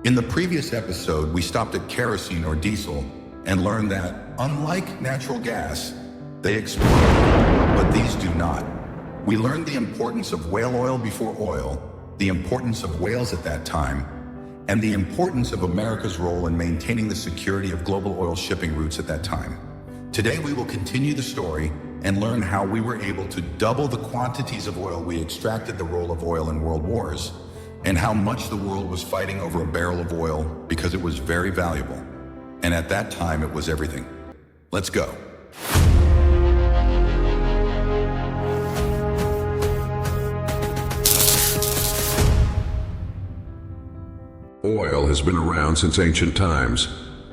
In the previous episode, we stopped at kerosene or diesel and learned that, unlike natural gas, they explode, but these do not. We learned the importance of whale oil before oil, the importance of whales at that time, and the importance of America's role in maintaining the security of global oil shipping routes at that time. Today, we will continue the story and learn how we were able to double the quantities of oil we extracted, the role of oil in world wars, and how much the world was fighting over a barrel of oil because it was very valuable. And at that time, it was everything. Let's go. Oil has been around since ancient times.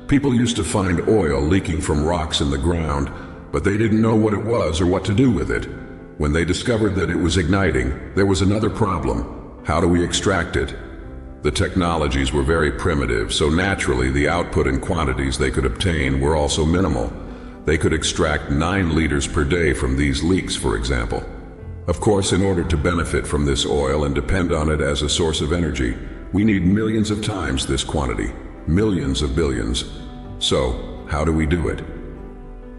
People used to find oil leaking from rocks in the ground, but they didn't know what it was or what to do with it. When they discovered that it was igniting, there was another problem. How do we extract it? The technologies were very primitive, so naturally the output and quantities they could obtain were also minimal. They could extract 9 liters per day from these leaks, for example. Of course, in order to benefit from this oil and depend on it as a source of energy, we need millions of times this quantity, millions of billions. So, how do we do it?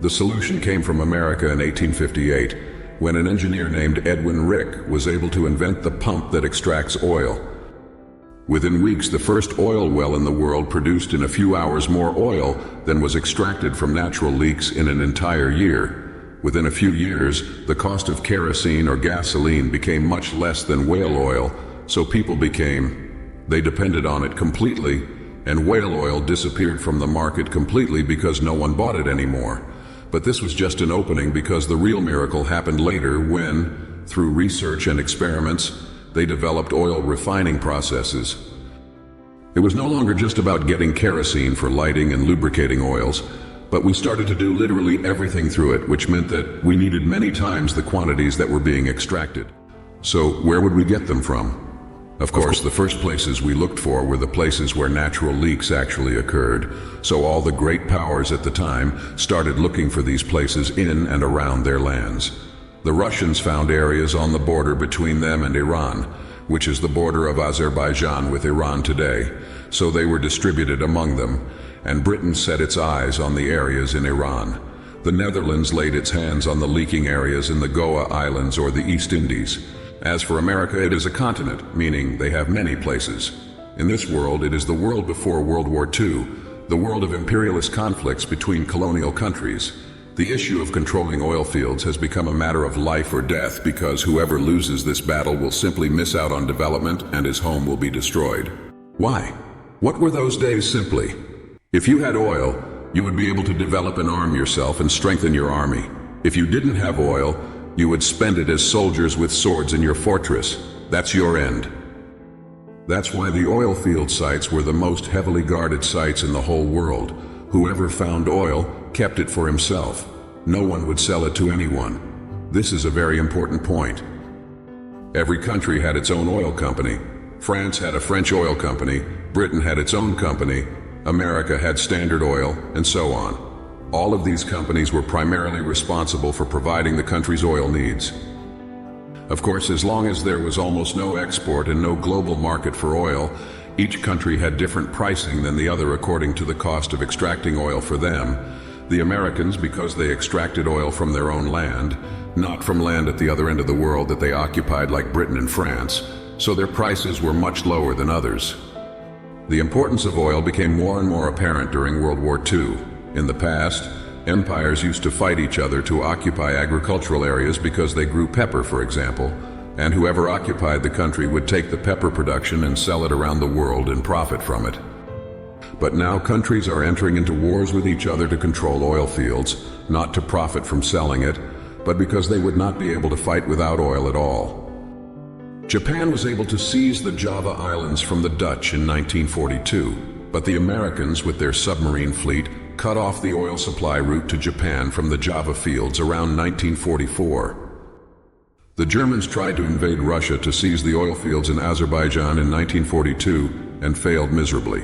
The solution came from America in 1858, when an engineer named Edwin Rick was able to invent the pump that extracts oil. Within weeks, the first oil well in the world produced in a few hours more oil than was extracted from natural leaks in an entire year. Within a few years, the cost of kerosene or gasoline became much less than whale oil, so people they depended on it completely, and whale oil disappeared from the market completely because no one bought it anymore. But this was just an opening, because the real miracle happened later when, through research and experiments, they developed oil refining processes. It was no longer just about getting kerosene for lighting and lubricating oils, but we started to do literally everything through it, which meant that we needed many times the quantities that were being extracted. So where would we get them from? Of course, the first places we looked for were the places where natural leaks actually occurred, so all the great powers at the time started looking for these places in and around their lands. The Russians found areas on the border between them and Iran, which is the border of Azerbaijan with Iran today, so they were distributed among them, and Britain set its eyes on the areas in Iran. The Netherlands laid its hands on the leaking areas in the Goa Islands or the East Indies. As for America, it is a continent, meaning they have many places. In this world, it is the world before World War II, the world of imperialist conflicts between colonial countries. The issue of controlling oil fields has become a matter of life or death, because whoever loses this battle will simply miss out on development and his home will be destroyed. Why? What were those days simply? If you had oil, you would be able to develop and arm yourself and strengthen your army. If you didn't have oil, you would spend it as soldiers with swords in your fortress. That's your end. That's why the oil field sites were the most heavily guarded sites in the whole world. Whoever found oil kept it for himself. No one would sell it to anyone. This is a very important point. Every country had its own oil company. France had a French oil company, Britain had its own company, America had Standard Oil, and so on. All of these companies were primarily responsible for providing the country's oil needs. Of course, as long as there was almost no export and no global market for oil, each country had different pricing than the other according to the cost of extracting oil for them. The Americans, because they extracted oil from their own land, not from land at the other end of the world that they occupied like Britain and France, so their prices were much lower than others. The importance of oil became more and more apparent during World War II. In the past, empires used to fight each other to occupy agricultural areas because they grew pepper, for example, and whoever occupied the country would take the pepper production and sell it around the world and profit from it. But now countries are entering into wars with each other to control oil fields, not to profit from selling it, but because they would not be able to fight without oil at all. Japan was able to seize the Java Islands from the Dutch in 1942, but the Americans, with their submarine fleet, cut off the oil supply route to Japan from the Java fields around 1944. The Germans tried to invade Russia to seize the oil fields in Azerbaijan in 1942 and failed miserably.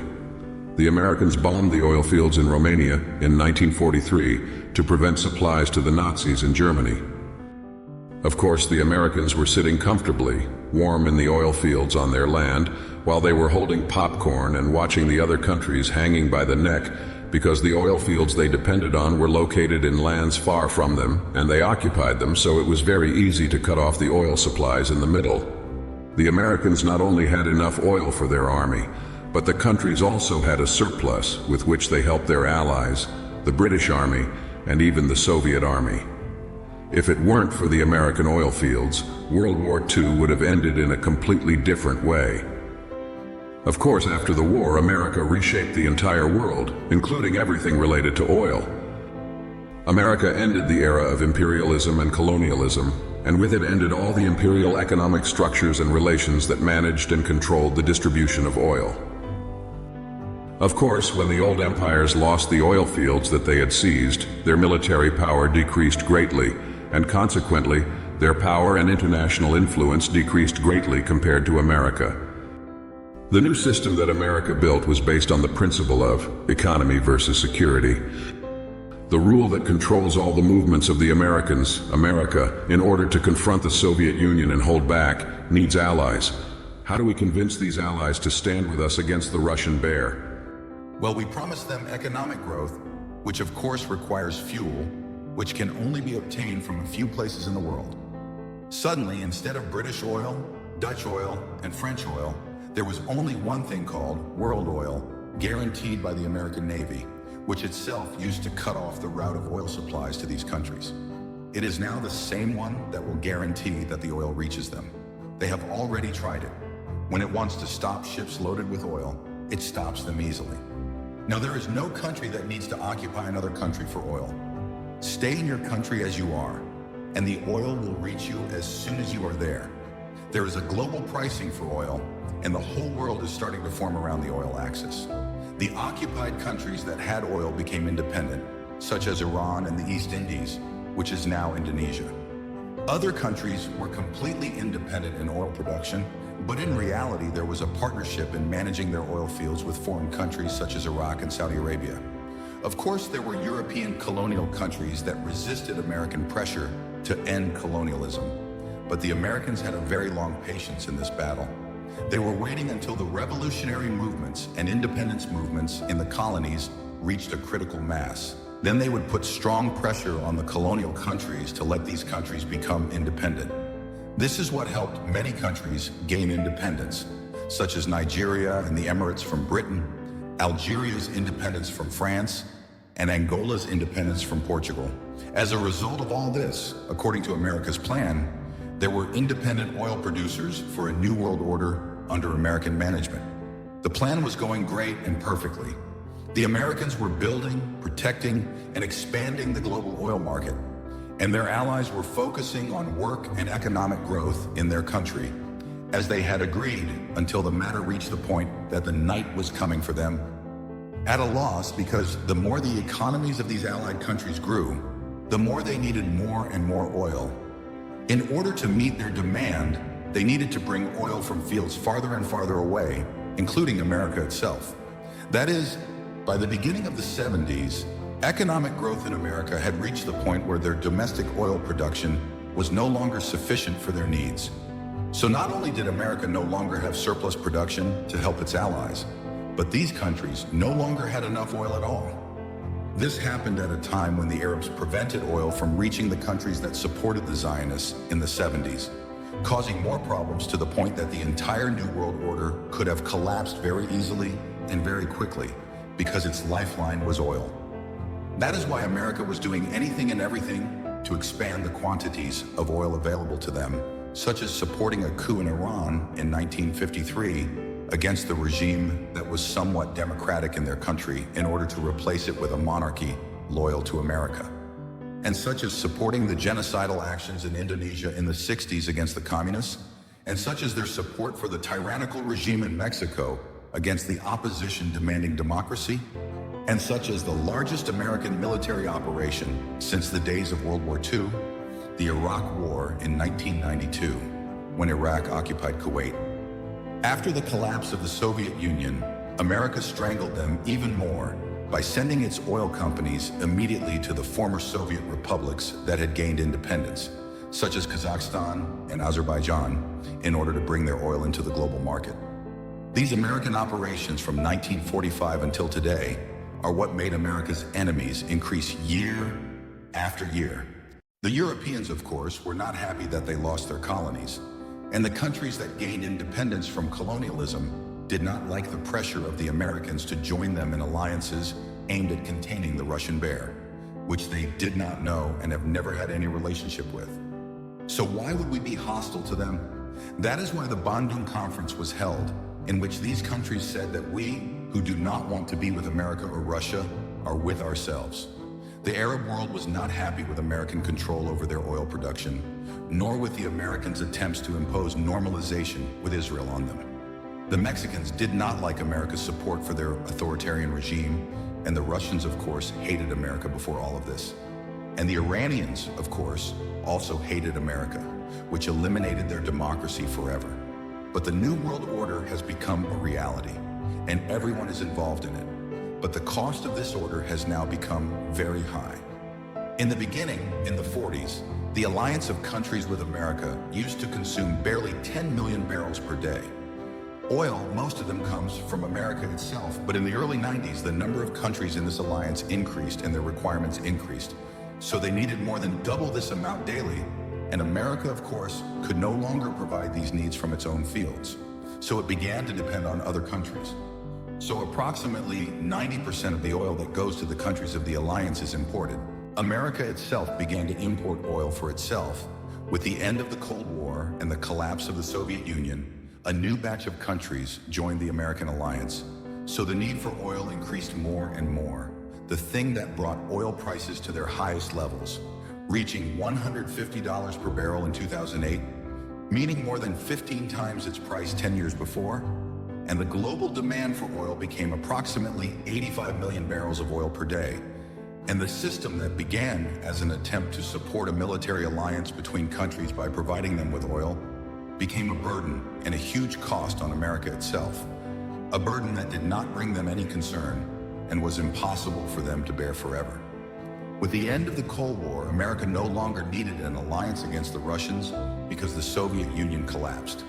The Americans bombed the oil fields in Romania in 1943 to prevent supplies to the Nazis in Germany. Of course, the Americans were sitting comfortably, warm in the oil fields on their land, while they were holding popcorn and watching the other countries hanging by the neck because the oil fields they depended on were located in lands far from them, and they occupied them, so it was very easy to cut off the oil supplies in the middle. The Americans not only had enough oil for their army, but the countries also had a surplus with which they helped their allies, the British Army, and even the Soviet Army. If it weren't for the American oil fields, World War II would have ended in a completely different way. Of course, after the war, America reshaped the entire world, including everything related to oil. America ended the era of imperialism and colonialism, and with it ended all the imperial economic structures and relations that managed and controlled the distribution of oil. Of course, when the old empires lost the oil fields that they had seized, their military power decreased greatly, and consequently, their power and international influence decreased greatly compared to America. The new system that America built was based on the principle of economy versus security. The rule that controls all the movements of the Americans, America, in order to confront the Soviet Union and hold back, needs allies. How do we convince these allies to stand with us against the Russian bear? Well, we promised them economic growth, which of course requires fuel, which can only be obtained from a few places in the world. Suddenly, instead of British oil, Dutch oil, and French oil, there was only one thing called world oil, guaranteed by the American Navy, which itself used to cut off the route of oil supplies to these countries. It is now the same one that will guarantee that the oil reaches them. They have already tried it. When it wants to stop ships loaded with oil, it stops them easily. Now, there is no country that needs to occupy another country for oil. Stay in your country as you are, and the oil will reach you as soon as you are there. There is a global pricing for oil, and the whole world is starting to form around the oil axis. The occupied countries that had oil became independent, such as Iran and the East Indies, which is now Indonesia. Other countries were completely independent in oil production, but in reality there was a partnership in managing their oil fields with foreign countries such as Iraq and Saudi Arabia. Of course, there were European colonial countries that resisted American pressure to end colonialism, but the Americans had a very long patience in this battle. They were waiting until the revolutionary movements and independence movements in the colonies reached a critical mass. Then they would put strong pressure on the colonial countries to let these countries become independent. This is what helped many countries gain independence, such as Nigeria and the Emirates from Britain, Algeria's independence from France, and Angola's independence from Portugal. As a result of all this, according to America's plan, there were independent oil producers for a new world order under American management. The plan was going great and perfectly. The Americans were building, protecting, and expanding the global oil market, and their allies were focusing on work and economic growth in their country, as they had agreed until the matter reached the point that the night was coming for them. At a loss, because the more the economies of these allied countries grew, the more they needed more and more oil. In order to meet their demand, they needed to bring oil from fields farther and farther away, including America itself. That is, by the beginning of the 70s, economic growth in America had reached the point where their domestic oil production was no longer sufficient for their needs. So not only did America no longer have surplus production to help its allies, but these countries no longer had enough oil at all. This happened at a time when the Arabs prevented oil from reaching the countries that supported the Zionists in the 70s, causing more problems to the point that the entire New World Order could have collapsed very easily and very quickly because its lifeline was oil. That is why America was doing anything and everything to expand the quantities of oil available to them, such as supporting a coup in Iran in 1953 against the regime that was somewhat democratic in their country in order to replace it with a monarchy loyal to America, and such as supporting the genocidal actions in Indonesia in the 60s against the communists, and such as their support for the tyrannical regime in Mexico against the opposition demanding democracy, and such as the largest American military operation since the days of World War II, the Iraq War in 1992, when Iraq occupied Kuwait. After the collapse of the Soviet Union, America strangled them even more by sending its oil companies immediately to the former Soviet republics that had gained independence, such as Kazakhstan and Azerbaijan, in order to bring their oil into the global market. These American operations from 1945 until today are what made America's enemies increase year after year. The Europeans, of course, were not happy that they lost their colonies, and the countries that gained independence from colonialism did not like the pressure of the Americans to join them in alliances aimed at containing the Russian bear, which they did not know and have never had any relationship with. So why would we be hostile to them? That is why the Bandung Conference was held, in which these countries said that we, who do not want to be with America or Russia, are with ourselves. The Arab world was not happy with American control over their oil production, nor with the Americans' attempts to impose normalization with Israel on them. The Mexicans did not like America's support for their authoritarian regime, and the Russians, of course, hated America before all of this. And the Iranians, of course, also hated America, which eliminated their democracy forever. But the New World Order has become a reality, and everyone is involved in it. But the cost of this order has now become very high. In the beginning, in the 40s, the alliance of countries with America used to consume barely 10 million barrels per day. Oil, most of them comes from America itself, but in the early 90s, the number of countries in this alliance increased and their requirements increased. So they needed more than double this amount daily, and America, of course, could no longer provide these needs from its own fields. So it began to depend on other countries. So approximately 90% of the oil that goes to the countries of the alliance is imported. America itself began to import oil for itself. With the end of the Cold War and the collapse of the Soviet Union, a new batch of countries joined the American alliance. So the need for oil increased more and more, the thing that brought oil prices to their highest levels, reaching $150 per barrel in 2008, meaning more than 15 times its price 10 years before. And the global demand for oil became approximately 85 million barrels of oil per day. And the system that began as an attempt to support a military alliance between countries by providing them with oil became a burden and a huge cost on America itself. A burden that did not bring them any concern and was impossible for them to bear forever. With the end of the Cold War, America no longer needed an alliance against the Russians because the Soviet Union collapsed.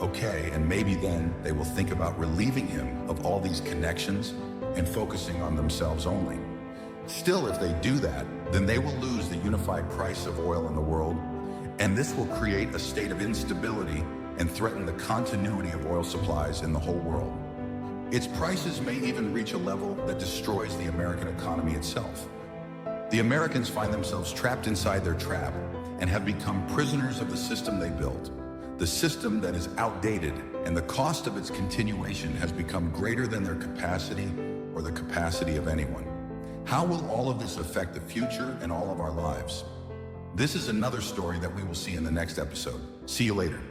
Okay, and maybe then they will think about relieving him of all these connections and focusing on themselves only. Still, if they do that, then they will lose the unified price of oil in the world, and this will create a state of instability and threaten the continuity of oil supplies in the whole world. Its prices may even reach a level that destroys the American economy itself. The Americans find themselves trapped inside their trap and have become prisoners of the system they built. The system that is outdated, and the cost of its continuation has become greater than their capacity or the capacity of anyone. How will all of this affect the future and all of our lives? This is another story that we will see in the next episode. See you later.